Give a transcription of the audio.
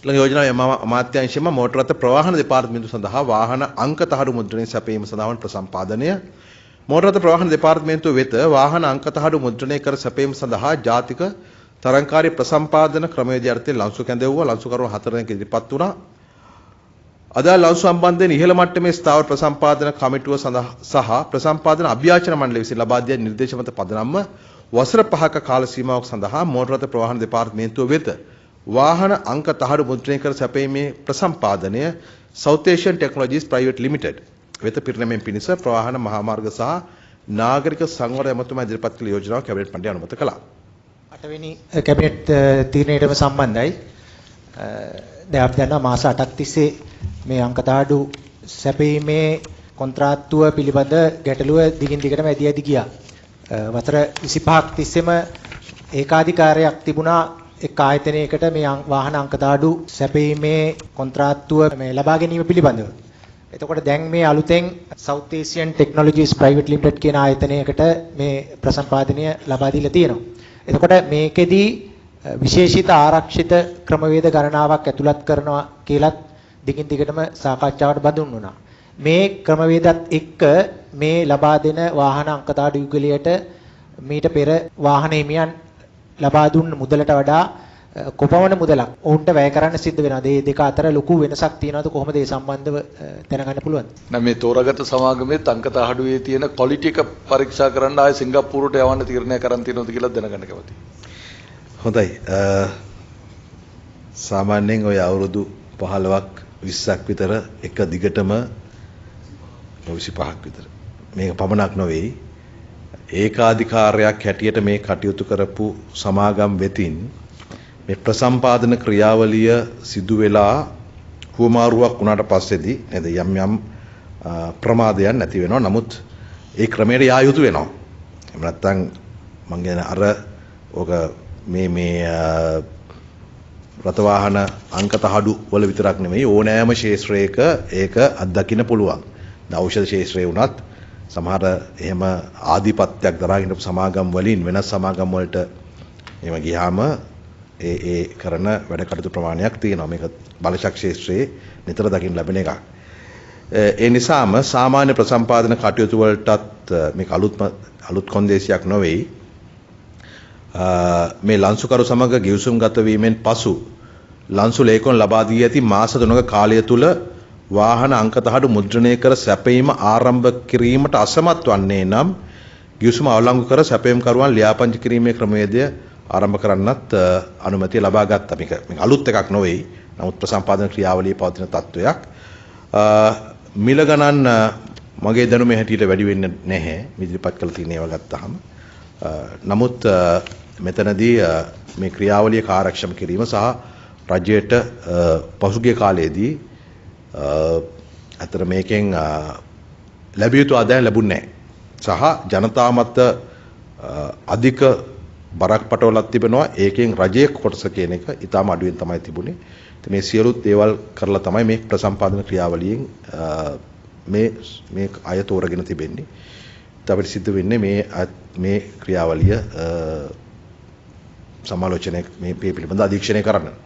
ඊළඟ යෝජනාවේ අමාත්‍යාංශයේම මෝටර රථ ප්‍රවාහන දෙපාර්තමේන්තුව සඳහා වාහන අංක තහඩු මුද්‍රණය සැපයීම සඳහා වන ප්‍රසම්පාදනය මෝටර රථ ප්‍රවාහන දෙපාර්තමේන්තුව වෙත වාහන අංක තහඩු මුද්‍රණය කර සැපයීම සඳහා ජාතික තරංකාරී ප්‍රසම්පාදන ක්‍රමවේදය යටතේ ලන්සු කැඳවුවා. ලන්සුකරුවන් 4 දෙනෙක් ඉදිරිපත් වුණා. අදාළ ලන්සු සම්බන්ධයෙන් ඉහළ මට්ටමේ ස්ථාවර ප්‍රසම්පාදන කමිටුව සහ ප්‍රසම්පාදන අභ්‍යාචන මණ්ඩලය විසින් ලබා දී නිර්දේශ මත පදනම්ව වසර 5ක කාල සීමාවක් සඳහා මෝටර රථ ප්‍රවාහන දෙපාර්තමේන්තුව වෙත වාහන අංක තහඩු මුද්‍රණය කර සැපයීමේ ප්‍රසම්පාදනය South Asian Technologies Private Limited වෙත පිරිනැමීම පිණිස ප්‍රවාහන මහා මාර්ග සහ නාගරික සංවර ඇමතුමා ඉදිරිපත් කළ යෝජනාව කැබිනට් මණ්ඩලය අනුමත කළා. 8 වෙනි කැබිනට් තීරණයටම සම්බන්ධයි. දැන් අපි දන්නවා මාස 8ක් තිස්සේ මේ අංක තහඩු සැපීමේ කොන්ත්‍රාත්තුව පිළිබඳ ගැටලුව දිගින් දිගටම ඇදී ගියා. වසර 25ක් තිස්සේම ඒකාධිකාරයක් තිබුණා එක් ආයතනයකට මේ වාහන අංක තහඩු සැපීමේ කොන්ත්‍රාත්තුව මේ ලබා ගැනීම පිළිබඳව. එතකොට දැන් මේ අලුතෙන් South Asian Technologies Private Limited කියන ආයතනයකට මේ ප්‍රසම්පාදනය ලබා දීලා තියෙනවා. එතකොට මේකෙදී විශේෂිත ආරක්ෂිත ක්‍රමවේද ගණනාවක් ඇතුළත් කරනවා කියලත් දිගින් දිගටම සාකච්ඡාවට බඳුන් වුණා. මේ ක්‍රමවේදත් එක්ක මේ ලබා දෙන වාහන අංක තහඩු යුගලයට මීට පෙර වාහන හිමියන් ලබා දුන්න මුදලට වඩා කොපමණ මුදලක් ඔවුන්ට වැය කරන්න සිද්ධ වෙනවද? මේ දෙක අතර ලොකු වෙනසක් තියෙනවද? කොහොමද මේ සම්බන්ධව දැනගන්න පුළුවන්? නෑ මේ තෝරාගත් සමාගමේ අංක තහඩුවේ තියෙන ක්වොලිටි එක පරීක්ෂා කරන්න ආයේ සිංගප්පූරුවට යවන්න තීරණය කරන් තියෙනවද කියලා දැනගන්න කැමතියි. හොඳයි. සාමාන්‍යයෙන් ඔය අවුරුදු 15ක් 20ක් විතර එක දිගටම 25ක් විතර මේක පමණක් නෙවෙයි ඒකාධිකාරයක් හැටියට මේ කටයුතු කරපු සමාගම් වෙතින් මේ ප්‍රසම්පාදන ක්‍රියාවලිය සිදු වෙලා හුවමාරුවක් වුණාට පස්සේදී නේද යම් යම් ප්‍රමාදයන් නැති වෙනවා. නමුත් ඒ ක්‍රමයට යා යුතු වෙනවා. එහෙම නැත්නම් මම කියන අර ඔක මේ රථ වාහන අංක තහඩු වල විතරක් නෙමෙයි ඕනෑම ශාස්ත්‍රයක ඒක අත්දකින්න පුළුවන්. ඖෂධ ශාස්ත්‍රයේ වුණත් සමහර එහෙම ආධිපත්‍යයක් දරාගෙන ඉන්න සමාගම් වලින් වෙනස් සමාගම් වලට එහෙම ගියාම ඒ කරන වැඩ කටයුතු ප්‍රමාණයක් තියෙනවා. මේක බලශක් ශාස්ත්‍රයේ නිතර දකින්න ලැබෙන එකක්. ඒ නිසාම සාමාන්‍ය ප්‍රසම්පාදන කටයුතු වලටත් මේක අලුත් කොන්දේසියක් නොවේයි. මේ ලන්සුකරු සමග ගිවිසුම් ගත වීමෙන් පසු ලන්සු ලේඛන ලබා දී ඇති මාස 3ක කාලය තුල වාහන අංක තහඩු මුද්‍රණය කර සැපයීම ආරම්භ කිරීමට අසමත් වන්නේ නම් ගිවිසුම අවලංගු කර සැපයීම් කරුවන් ලියාපදිංචි කිරීමේ ක්‍රමවේදය ආරම්භ කරන්නත් අනුමැතිය ලබා ගත්තා. මේක අලුත් එකක් නෙවෙයි. නමුත් ප්‍රසම්පාදන ක්‍රියාවලියේ පවතින තත්වයක්. මිල ගණන් මගේ දැනුමේ හැටියට වැඩි වෙන්නේ නැහැ. ඉදිරිපත් කළ තියෙන ඒවා ගත්තාම. නමුත් මෙතනදී මේ ක්‍රියාවලිය කාර්යක්ෂම කිරීම සහ රජයට පසුගිය කාලයේදී අතර මේකෙන් ලැබිය යුතු ආදායම් ලැබුණේ නැහැ. සහ ජනතා මත අධික බරක් පටවලක් තිබෙනවා. ඒකෙන් රජයේ කොටස කියන එක ඊටම අඩුවෙන් තමයි තිබුණේ. මේ සියලු දේවල් කරලා තමයි මේ ප්‍රසම්පාදන ක්‍රියාවලියෙන් මේ අය තෝරගෙන තිබෙන්නේ. අපිට සිද්ධ වෙන්නේ මේ ක්‍රියාවලිය සමාලෝචනය මේ පිළිබඳ අධීක්ෂණය කරන්න.